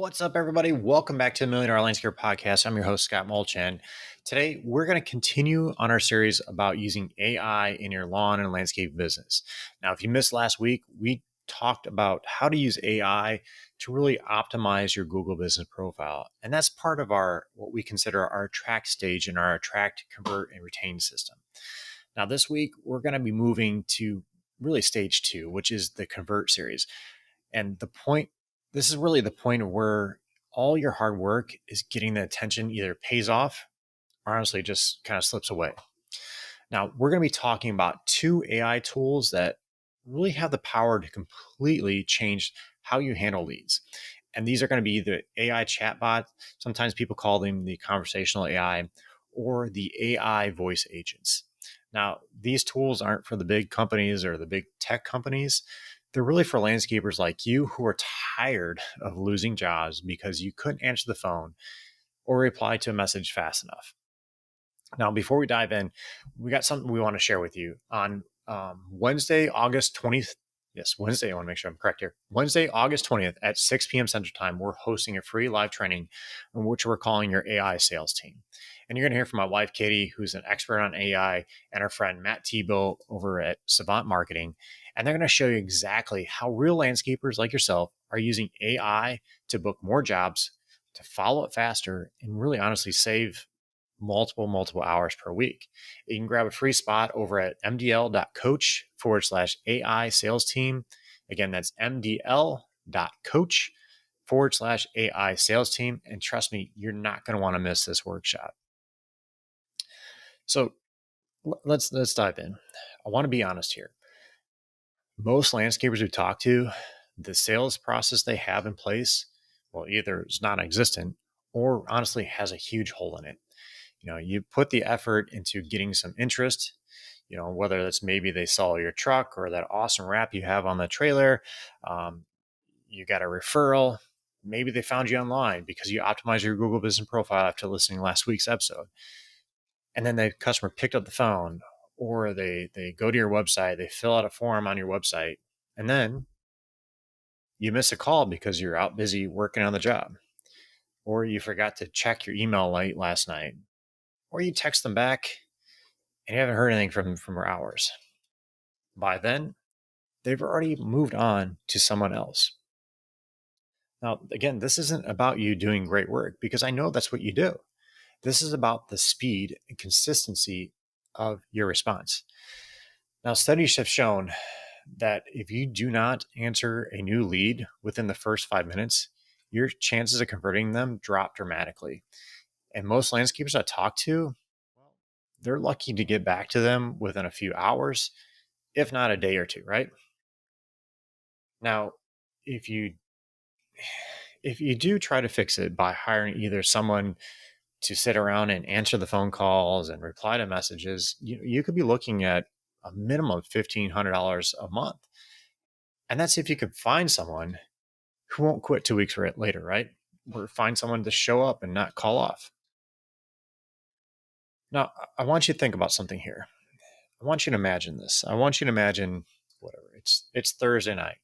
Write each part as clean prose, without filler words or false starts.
What's up, everybody? Welcome back to the Million Dollar Landscaper Podcast. I'm your host, Scott Molchan. Today, we're going to continue on our series about using AI in your lawn and landscape business. Now, if you missed last week, we talked about how to use AI to really optimize your Google business profile. And that's part of our what we consider our attract stage in our attract, convert, and retain system. Now, this week, we're going to be moving to really stage two, which is the convert series. And this is really the point where all your hard work is getting the attention either pays off or honestly just kind of slips away. Now, we're going to be talking about two AI tools that really have the power to completely change how you handle leads. And these are going to be the AI chatbot. Sometimes people call them the conversational AI or the AI voice agents. Now, these tools aren't for the big companies or the big tech companies. They're really for landscapers like you who are tired of losing jobs because you couldn't answer the phone or reply to a message fast enough. Now, before we dive in, we got something we want to share with you. On Wednesday, August 20th. Yes, Wednesday. I want to make sure I'm correct here. Wednesday, August 20th at 6 p.m. Central Time, we're hosting a free live training in which we're calling your AI sales team. And you're going to hear from my wife, Katie, who's an expert on AI, and our friend, Matt Tebow, over at Savant Marketing. And they're going to show you exactly how real landscapers like yourself are using AI to book more jobs, to follow up faster, and really honestly save multiple hours per week. You can grab a free spot over at mdl.coach/AI sales team. Again, that's mdl.coach/AI sales team. And trust me, you're not going to want to miss this workshop. So let's dive in. I want to be honest here. Most landscapers we talk to, the sales process they have in place, well, either is non-existent or honestly has a huge hole in it. You put the effort into getting some interest, whether that's maybe they saw your truck or that awesome wrap you have on the trailer. You got a referral. Maybe they found you online because you optimized your Google business profile after listening to last week's episode. And then the customer picked up the phone or they go to your website, they fill out a form on your website, and then you miss a call because you're out busy working on the job, or you forgot to check your email late last night, or you text them back and you haven't heard anything from them for hours. By then, they've already moved on to someone else. Now, again, this isn't about you doing great work because I know that's what you do. This is about the speed and consistency of your response. Now, studies have shown that if you do not answer a new lead within the first 5 minutes, your chances of converting them drop dramatically. And most landscapers I talk to, they're lucky to get back to them within a few hours, if not a day or two, right? Now, if you do try to fix it by hiring either someone to sit around and answer the phone calls and reply to messages, you could be looking at a minimum of $1,500 a month. And that's if you could find someone who won't quit 2 weeks later, right? Or find someone to show up and not call off. Now, I want you to think about something here. I want you to imagine this. I want you to imagine whatever. It's Thursday night,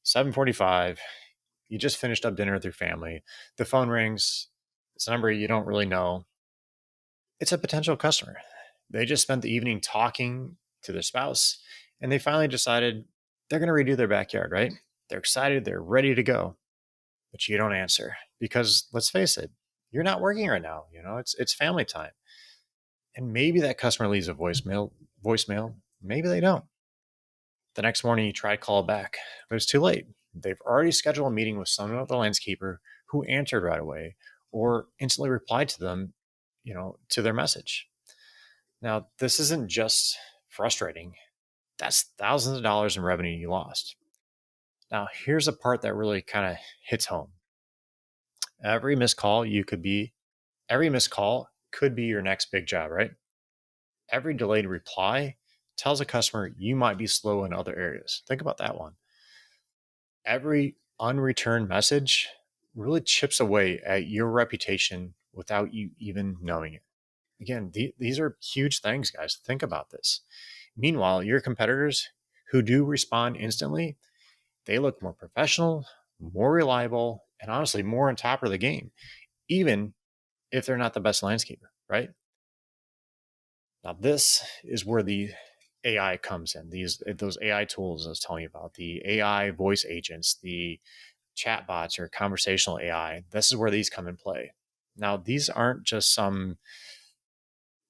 7:45. You just finished up dinner with your family. The phone rings. It's a number you don't really know. It's a potential customer. They just spent the evening talking to their spouse, and they finally decided they're going to redo their backyard, right? They're excited. They're ready to go. But you don't answer because let's face it, you're not working right now. It's family time. And maybe that customer leaves a voicemail. Maybe they don't. The next morning you try to call back, but it's too late. They've already scheduled a meeting with someone at the landscaper who answered right away or instantly replied to them, to their message. Now, this isn't just frustrating. That's thousands of dollars in revenue you lost. Now, here's a part that really kind of hits home. Every missed call could be your next big job, right? Every delayed reply tells a customer you might be slow in other areas. Think about that one. Every unreturned message really chips away at your reputation without you even knowing it. Again, these are huge things, guys. Think about this. Meanwhile, your competitors who do respond instantly, they look more professional, more reliable, and honestly more on top of the game, even if they're not the best landscaper, right? Now, this is where the AI comes in. Those AI tools I was telling you about, the AI voice agents, the chatbots or conversational AI. This is where these come in play. Now, these aren't just some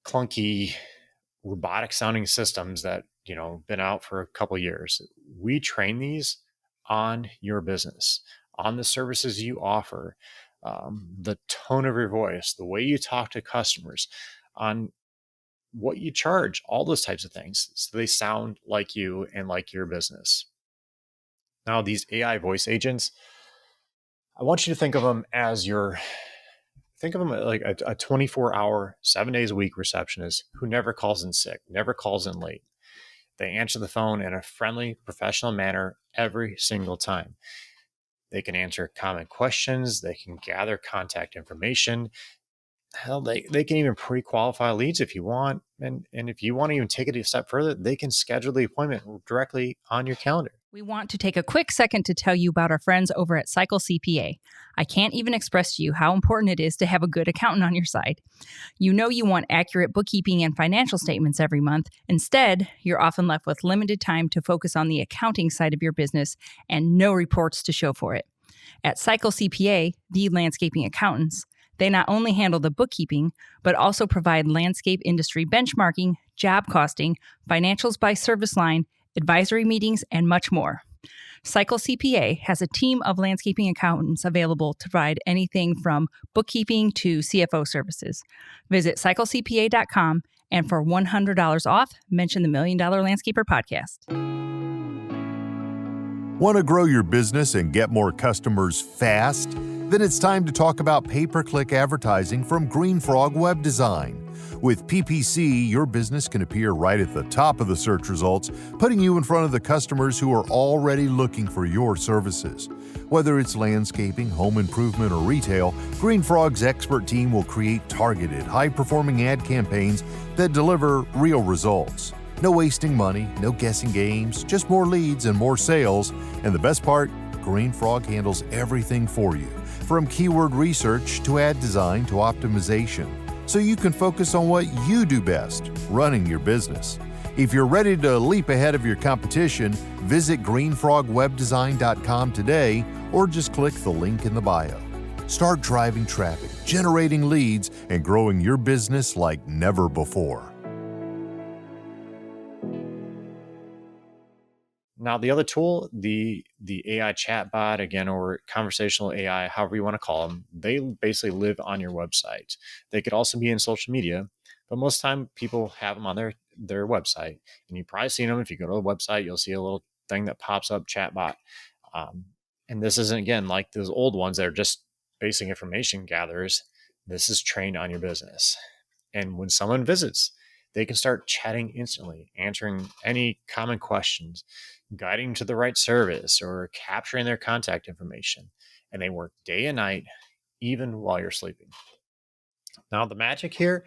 clunky robotic sounding systems that been out for a couple of years. We train these on your business, on the services you offer, the tone of your voice, the way you talk to customers, on what you charge, all those types of things, so they sound like you and like your business. Now, these AI voice agents, I want you to think of them as like a 24-hour, 7 days a week receptionist who never calls in sick, never calls in late. They answer the phone in a friendly, professional manner every single time. They can answer common questions. They can gather contact information. Hell, they can even pre-qualify leads if you want. And if you want to even take it a step further, they can schedule the appointment directly on your calendar. We want to take a quick second to tell you about our friends over at Cycle CPA. I can't even express to you how important it is to have a good accountant on your side. You know you want accurate bookkeeping and financial statements every month. Instead, you're often left with limited time to focus on the accounting side of your business and no reports to show for it. At Cycle CPA, the landscaping accountants, they not only handle the bookkeeping, but also provide landscape industry benchmarking, job costing, financials by service line, advisory meetings, and much more. Cycle CPA has a team of landscaping accountants available to provide anything from bookkeeping to CFO services. Visit cyclecpa.com, and for $100 off, mention the $1 Million Landscaper podcast. Want to grow your business and get more customers fast? Then it's time to talk about pay-per-click advertising from Green Frog Web Design. With PPC, your business can appear right at the top of the search results, putting you in front of the customers who are already looking for your services. Whether it's landscaping, home improvement, or retail, Green Frog's expert team will create targeted, high-performing ad campaigns that deliver real results. No wasting money, no guessing games, just more leads and more sales. And the best part, Green Frog handles everything for you, from keyword research to ad design to optimization, so you can focus on what you do best, running your business. If you're ready to leap ahead of your competition, visit greenfrogwebdesign.com today or just click the link in the bio. Start driving traffic, generating leads, and growing your business like never before. Now, the other tool, the AI chatbot, again, or conversational AI, however you want to call them, they basically live on your website. They could also be in social media, but most of the time people have them on their website. And you've probably seen them. If you go to the website, you'll see a little thing that pops up, chatbot. And this isn't, again, like those old ones that are just basic information gatherers. This is trained on your business. And when someone visits, they can start chatting instantly, answering any common questions, guiding to the right service, or capturing their contact information. And they work day and night, even while you're sleeping. Now, the magic here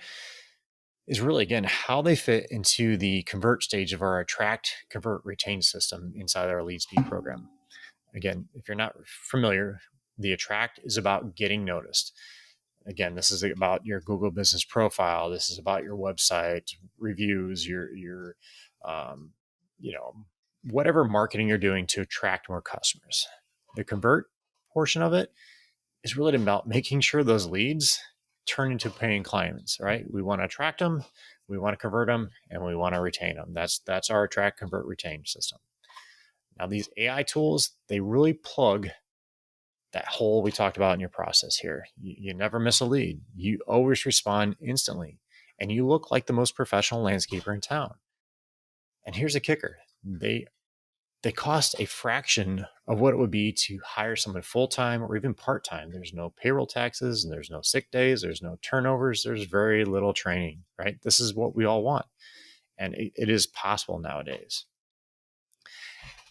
is really, again, how they fit into the convert stage of our attract, convert, retain system inside our lead speed program. Again, if you're not familiar, the attract is about getting noticed. Again, this is about your Google business profile. This is about your website reviews, your whatever marketing you're doing to attract more customers. The convert portion of it is really about making sure those leads turn into paying clients, right? We want to attract them, we want to convert them, and we want to retain them. That's our attract, convert, retain system. Now, these AI tools, they really plug that hole we talked about in your process here. You never miss a lead. You always respond instantly, and you look like the most professional landscaper in town. And here's the kicker. They cost a fraction of what it would be to hire someone full-time or even part-time. There's no payroll taxes, and there's no sick days, there's no turnovers, there's very little training, right? This is what we all want. And it is possible nowadays.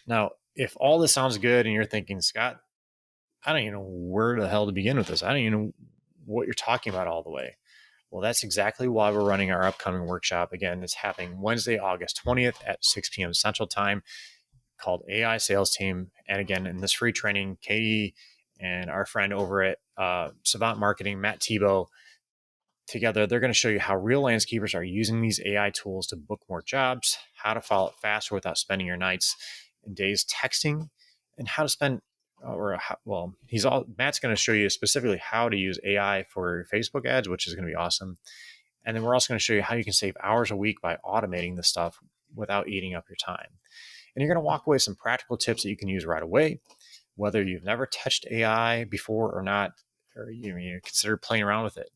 Now, if all this sounds good and you're thinking, Scott, I don't even know where the hell to begin with this. I don't even know what you're talking about all the way. Well, that's exactly why we're running our upcoming workshop. Again, it's happening Wednesday, August 20th at 6 p.m. Central Time, called AI Sales Team. And again, in this free training, Katie and our friend over at Savant Marketing, Matt Tebow. Together, they're going to show you how real landscapers are using these AI tools to book more jobs, how to follow up faster without spending your nights and days texting, and how to spend. Matt's going to show you specifically how to use AI for Facebook ads, which is going to be awesome. And then we're also going to show you how you can save hours a week by automating this stuff without eating up your time. And you're going to walk away with some practical tips that you can use right away, whether you've never touched AI before or not, or you consider playing around with it.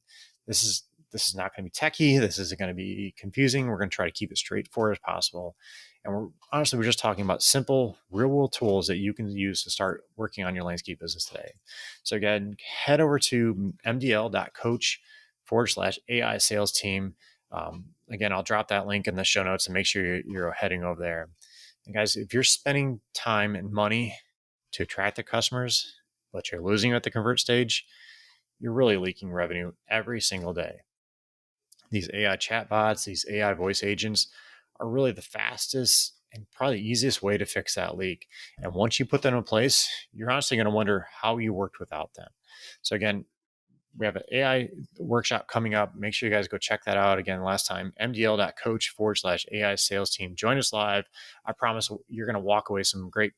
This is not going to be techie. This isn't going to be confusing. We're going to try to keep it straightforward as possible. And we're just talking about simple, real world tools that you can use to start working on your landscape business today. So again, head over to mdl.coach/AI sales team. Again, I'll drop that link in the show notes and make sure you're heading over there. And guys, if you're spending time and money to attract the customers, but you're losing at the convert stage, you're really leaking revenue every single day. These AI chatbots, these AI voice agents are really the fastest and probably the easiest way to fix that leak. And once you put them in place, you're honestly going to wonder how you worked without them. So again, we have an AI workshop coming up. Make sure you guys go check that out. Again, last time, mdl.coach/AI sales team. Join us live. I promise you're going to walk away some great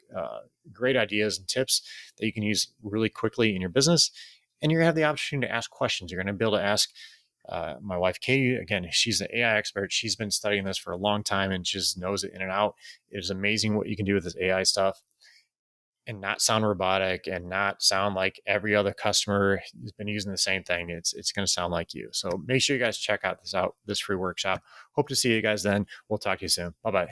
ideas and tips that you can use really quickly in your business. And you're going to have the opportunity to ask questions. You're going to be able to ask my wife, Katie. Again, she's an AI expert. She's been studying this for a long time and just knows it in and out. It is amazing what you can do with this AI stuff and not sound robotic and not sound like every other customer who's been using the same thing. It's going to sound like you. So make sure you guys check this free workshop. Hope to see you guys then. We'll talk to you soon. Bye-bye.